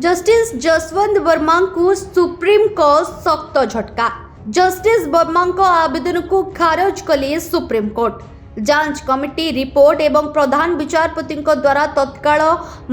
Justice Jaswant Verma को supreme court सख्त झटका। जस्टिस वर्मा को आवेदन को खारज कले सुप्रीम कोर्ट। जांच कमिटी रिपोर्ट एवं प्रधान विचारपति द्वारा तत्काल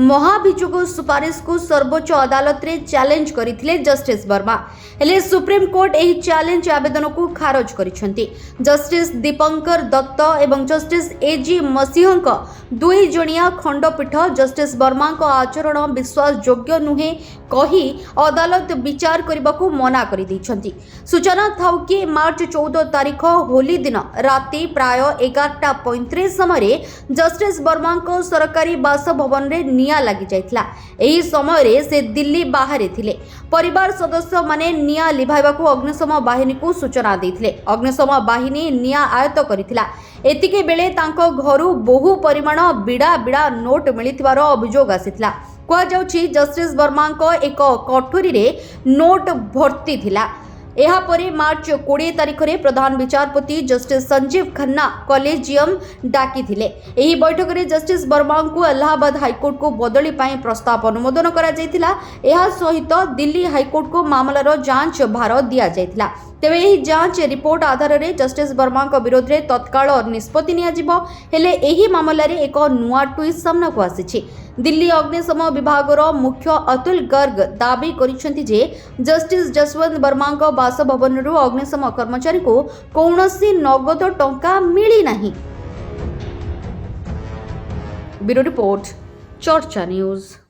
महाभियोग सुपारिश को सर्वोच्च अदालत रे चैलेंज करथिले जस्टिस वर्मा। हेले सुप्रीम कोर्ट एही चैलेंज आवेदन को खारज करिसेंती। जस्टिस दीपंकर दत्त एवं जस्टिस एजी मसीहଙ୍କ दुई जणिया खंडपीठ जस्टिस वर्मा को आचरण विश्वास योग्य नुहे कही अदालत विचार करने को मना कर दैछंती। सूचना थाउ कि मार्च 14 तारिख होली दिन राति प्राय 11:35 समय जस्टिस वर्मा को सरकारी बासभवन रे निया लगी जाइतला। एही समय रे से दिल्ली बाहर थिले। परिवार सदस्य माने निया लिभाइबाकू अग्निशम बाहिनी को सूचना देथिले। अग्निशम बाहिनी निया आयत्त करिथिला। एतिके बेले तांको घरु बहु परिमाण बिड़ा बिड़ा नोट मिलिथिबार अभियोग आसिथिला। कहुछि जस्टिस वर्मा को एक कटोरी रे नोट भर्ती थिला। एहा परे मार्च 20 तारिख रे प्रधान विचारपति जस्टिस संजीव खन्ना कॉलेजियम डाकी थिले। एही बैठक रे जस्टिस वर्मा को इलाहाबाद हाईकोर्ट को बदली पाई प्रस्ताव अनुमोदन करा जायतिला। एहा सहित दिल्ली हाईकोर्ट को मामलार जांच भार दिया जायतिला। तेबे एही जांच रिपोर्ट आधार रे जस्टिस वर्मा को विरोध रे तत्काल निष्पत्ति निया जिवो। हेले एही मामला रे एक नुआ ट्विस्ट सामना को आसीछि। दिल्ली अग्निशम विभागर मुख्य अतुल गर्ग दाबी करिसेंति जे जस्टिस जसवंत वर्मा को बासभवन रु अग्निशम कर्मचारी को कौनसी नगद टंका मिली नहीं। ब्यूरो रिपोर्ट चर्चा न्यूज।